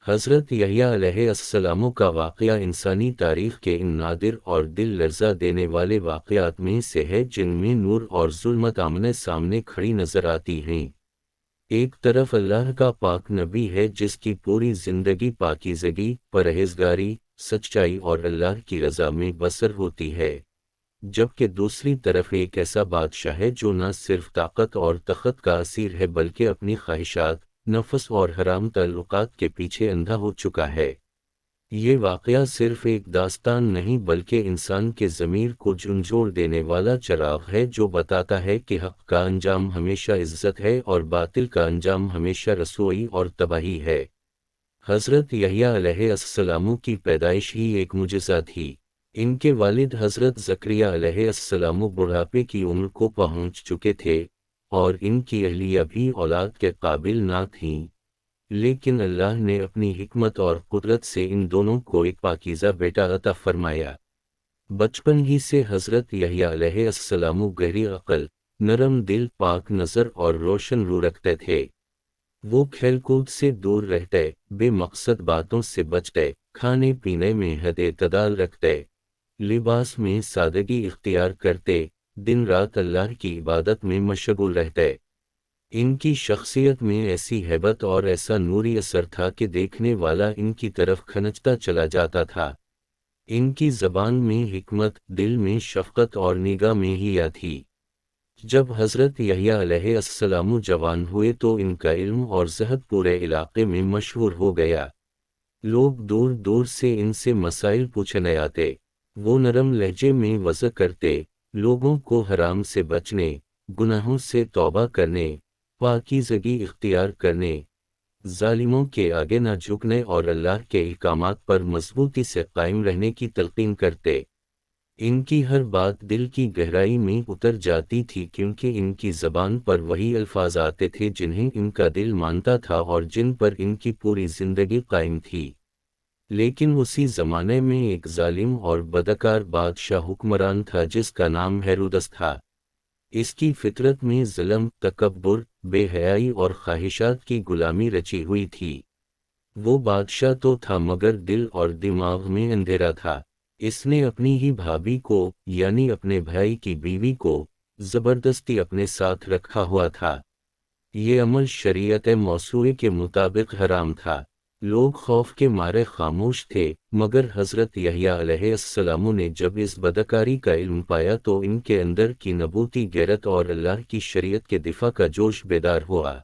حضرت یحییٰ علیہ السلام کا واقعہ انسانی تاریخ کے ان نادر اور دل لرزہ دینے والے واقعات میں سے ہے جن میں نور اور ظلمت آمنے سامنے کھڑی نظر آتی ہیں۔ ایک طرف اللہ کا پاک نبی ہے جس کی پوری زندگی پاکیزگی، پرہیزگاری، سچائی اور اللہ کی رضا میں بسر ہوتی ہے، جبکہ دوسری طرف ایک ایسا بادشاہ ہے جو نہ صرف طاقت اور تخت کا اسیر ہے بلکہ اپنی خواہشات، نفس اور حرام تعلقات کے پیچھے اندھا ہو چکا ہے۔ یہ واقعہ صرف ایک داستان نہیں بلکہ انسان کے ضمیر کو جھنجھوڑ دینے والا چراغ ہے جو بتاتا ہے کہ حق کا انجام ہمیشہ عزت ہے اور باطل کا انجام ہمیشہ رسوائی اور تباہی ہے۔ حضرت یحییٰ علیہ السلام کی پیدائش ہی ایک معجزہ تھی۔ ان کے والد حضرت زکریا علیہ السلام بڑھاپے کی عمر کو پہنچ چکے تھے اور ان کی اہلیہ بھی اولاد کے قابل نہ تھیں، لیکن اللہ نے اپنی حکمت اور قدرت سے ان دونوں کو ایک پاکیزہ بیٹا عطا فرمایا۔ بچپن ہی سے حضرت یحییٰ علیہ السلام گہری عقل، نرم دل، پاک نظر اور روشن روح رکھتے تھے۔ وہ کھیل کود سے دور رہتے، بے مقصد باتوں سے بچتے، کھانے پینے میں حد اعتدال رکھتے، لباس میں سادگی اختیار کرتے، دن رات اللہ کی عبادت میں مشغول رہتے۔ ان کی شخصیت میں ایسی ہیبت اور ایسا نوری اثر تھا کہ دیکھنے والا ان کی طرف کھنچتا چلا جاتا تھا۔ ان کی زبان میں حکمت، دل میں شفقت اور نگاہ میں حیا تھی۔ جب حضرت یحییٰ علیہ السلام جوان ہوئے تو ان کا علم اور زہد پورے علاقے میں مشہور ہو گیا۔ لوگ دور دور سے ان سے مسائل پوچھنے آتے۔ وہ نرم لہجے میں وعظ کرتے، لوگوں کو حرام سے بچنے، گناہوں سے توبہ کرنے، پاکیزگی اختیار کرنے، ظالموں کے آگے نہ جھکنے اور اللہ کے احکامات پر مضبوطی سے قائم رہنے کی تلقین کرتے۔ ان کی ہر بات دل کی گہرائی میں اتر جاتی تھی کیونکہ ان کی زبان پر وہی الفاظ آتے تھے جنہیں ان کا دل مانتا تھا اور جن پر ان کی پوری زندگی قائم تھی۔ لیکن اسی زمانے میں ایک ظالم اور بدکار بادشاہ حکمران تھا جس کا نام ہیرودس تھا۔ اس کی فطرت میں ظلم، تکبر، بے حیائی اور خواہشات کی غلامی رچی ہوئی تھی۔ وہ بادشاہ تو تھا مگر دل اور دماغ میں اندھیرا تھا۔ اس نے اپنی ہی بھابھی کو، یعنی اپنے بھائی کی بیوی کو، زبردستی اپنے ساتھ رکھا ہوا تھا۔ یہ عمل شریعت موسوعے کے مطابق حرام تھا۔ لوگ خوف کے مارے خاموش تھے، مگر حضرت یحییٰ علیہ السلام نے جب اس بدکاری کا علم پایا تو ان کے اندر کی نبوتی غیرت اور اللہ کی شریعت کے دفاع کا جوش بیدار ہوا۔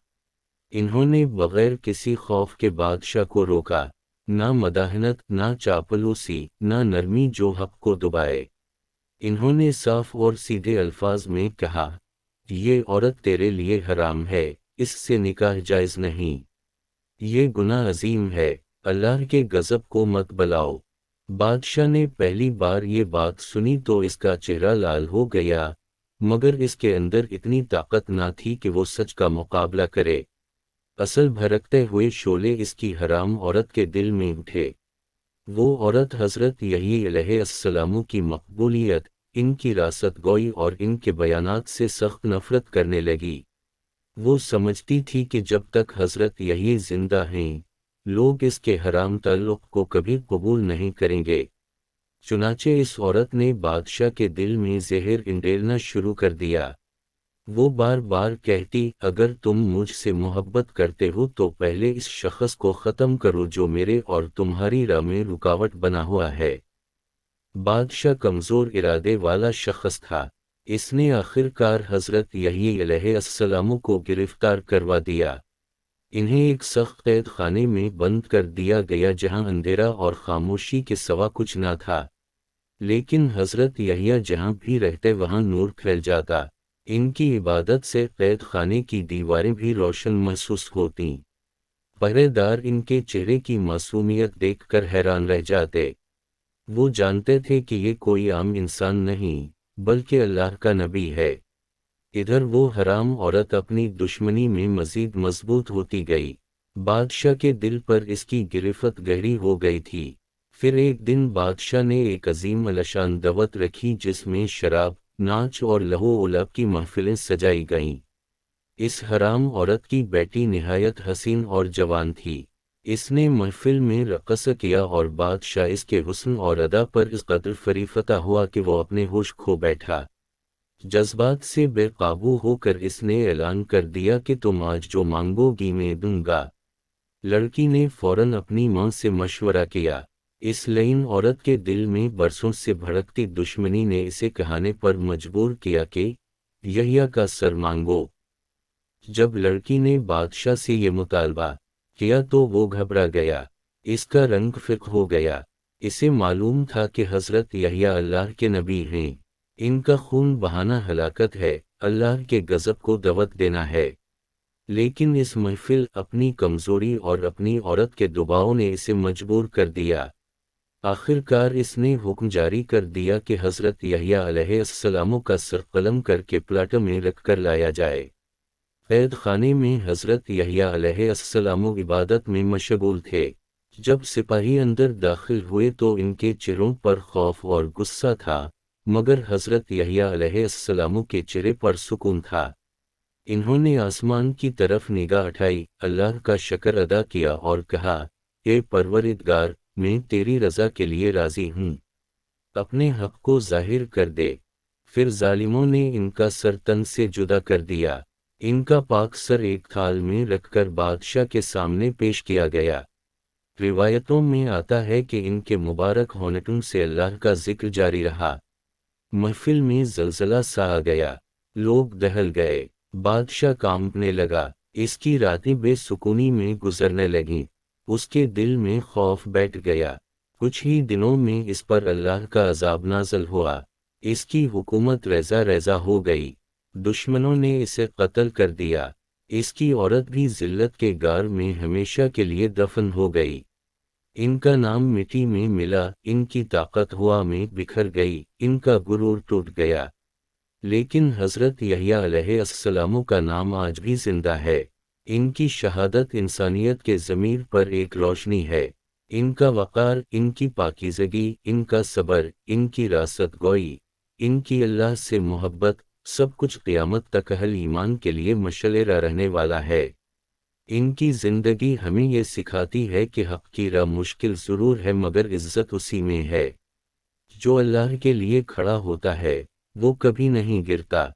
انہوں نے بغیر کسی خوف کے بادشاہ کو روکا، نہ مداحنت، نہ چاپلوسی، نہ نرمی جو حق کو دبائے۔ انہوں نے صاف اور سیدھے الفاظ میں کہا، یہ عورت تیرے لیے حرام ہے، اس سے نکاح جائز نہیں، یہ گناہ عظیم ہے، اللہ کے غضب کو مت بلاؤ۔ بادشاہ نے پہلی بار یہ بات سنی تو اس کا چہرہ لال ہو گیا، مگر اس کے اندر اتنی طاقت نہ تھی کہ وہ سچ کا مقابلہ کرے۔ اصل بھڑکتے ہوئے شعلے اس کی حرام عورت کے دل میں اٹھے۔ وہ عورت حضرت یحییٰ علیہ السلام کی مقبولیت، ان کی راست گوئی اور ان کے بیانات سے سخت نفرت کرنے لگی۔ وہ سمجھتی تھی کہ جب تک حضرت یحییٰ زندہ ہیں، لوگ اس کے حرام تعلق کو کبھی قبول نہیں کریں گے۔ چنانچہ اس عورت نے بادشاہ کے دل میں زہر انڈیلنا شروع کر دیا۔ وہ بار بار کہتی، اگر تم مجھ سے محبت کرتے ہو تو پہلے اس شخص کو ختم کرو جو میرے اور تمہاری راہ میں رکاوٹ بنا ہوا ہے۔ بادشاہ کمزور ارادے والا شخص تھا۔ اس نے آخر کار حضرت یحییٰ علیہ السلام کو گرفتار کروا دیا۔ انہیں ایک سخت قید خانے میں بند کر دیا گیا جہاں اندھیرا اور خاموشی کے سوا کچھ نہ تھا، لیکن حضرت یحییٰ جہاں بھی رہتے وہاں نور پھیل جاتا۔ ان کی عبادت سے قید خانے کی دیواریں بھی روشن محسوس ہوتیں۔ پہرے دار ان کے چہرے کی معصومیت دیکھ کر حیران رہ جاتے۔ وہ جانتے تھے کہ یہ کوئی عام انسان نہیں بلکہ اللہ کا نبی ہے۔ ادھر وہ حرام عورت اپنی دشمنی میں مزید مضبوط ہوتی گئی۔ بادشاہ کے دل پر اس کی گرفت گہری ہو گئی تھی۔ پھر ایک دن بادشاہ نے ایک عظیم الشان دعوت رکھی جس میں شراب، ناچ اور لہو و لعب کی محفلیں سجائی گئیں۔ اس حرام عورت کی بیٹی نہایت حسین اور جوان تھی۔ اس نے محفل میں رقص کیا اور بادشاہ اس کے حسن اور ادا پر اس قدر فریفتہ ہوا کہ وہ اپنے ہوش کھو بیٹھا۔ جذبات سے بے قابو ہو کر اس نے اعلان کر دیا کہ تم آج جو مانگو گی میں دوں گا۔ لڑکی نے فوراً اپنی ماں سے مشورہ کیا۔ اس لعین عورت کے دل میں برسوں سے بھڑکتی دشمنی نے اسے کہانے پر مجبور کیا کہ یحییٰ کا سر مانگو۔ جب لڑکی نے بادشاہ سے یہ مطالبہ کیا تو وہ گھبرا گیا، اس کا رنگ فیکا ہو گیا۔ اسے معلوم تھا کہ حضرت یحییٰ اللہ کے نبی ہیں، ان کا خون بہانا ہلاکت ہے، اللہ کے غضب کو دعوت دینا ہے۔ لیکن اس محفل اپنی کمزوری اور اپنی عورت کے دباؤ نے اسے مجبور کر دیا۔ آخر کار اس نے حکم جاری کر دیا کہ حضرت یحییٰ علیہ السلام کا سر قلم کر کے پلاٹ میں رکھ کر لایا جائے۔ قید خانے میں حضرت یحییٰ علیہ السلام عبادت میں مشغول تھے۔ جب سپاہی اندر داخل ہوئے تو ان کے چہروں پر خوف اور غصہ تھا، مگر حضرت یحییٰ علیہ السلام کے چہرے پر سکون تھا۔ انہوں نے آسمان کی طرف نگاہ اٹھائی، اللہ کا شکر ادا کیا اور کہا، اے پروردگار، میں تیری رضا کے لیے راضی ہوں، اپنے حق کو ظاہر کر دے۔ پھر ظالموں نے ان کا سر تن سے جدا کر دیا۔ ان کا پاک سر ایک تھال میں رکھ کر بادشاہ کے سامنے پیش کیا گیا۔ روایتوں میں آتا ہے کہ ان کے مبارک ہونٹوں سے اللہ کا ذکر جاری رہا۔ محفل میں زلزلہ سا آ گیا، لوگ دہل گئے، بادشاہ کانپنے لگا، اس کی راتیں بے سکونی میں گزرنے لگیں، اس کے دل میں خوف بیٹھ گیا۔ کچھ ہی دنوں میں اس پر اللہ کا عذاب نازل ہوا، اس کی حکومت ریزہ ریزہ ہو گئی، دشمنوں نے اسے قتل کر دیا، اس کی عورت بھی ذلت کے غار میں ہمیشہ کے لیے دفن ہو گئی، ان کا نام مٹی میں ملا، ان کی طاقت ہوا میں بکھر گئی، ان کا غرور ٹوٹ گیا۔ لیکن حضرت یحییٰ علیہ السلام کا نام آج بھی زندہ ہے، ان کی شہادت انسانیت کے ضمیر پر ایک روشنی ہے، ان کا وقار، ان کی پاکیزگی، ان کا صبر، ان کی راست گوئی، ان کی اللہ سے محبت، سب کچھ قیامت تک اہل ایمان کے لیے مشعل راہ رہنے والا ہے۔ ان کی زندگی ہمیں یہ سکھاتی ہے کہ حق کی راہ مشکل ضرور ہے مگر عزت اسی میں ہے۔ جو اللہ کے لیے کھڑا ہوتا ہے وہ کبھی نہیں گرتا۔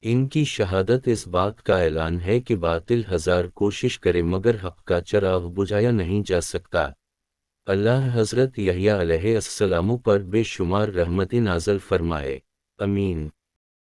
ان کی شہادت اس بات کا اعلان ہے کہ باطل ہزار کوشش کرے مگر حق کا چراغ بجھایا نہیں جا سکتا۔ اللہ حضرت یحییٰ علیہ السلام پر بے شمار رحمتیں نازل فرمائے، آمین۔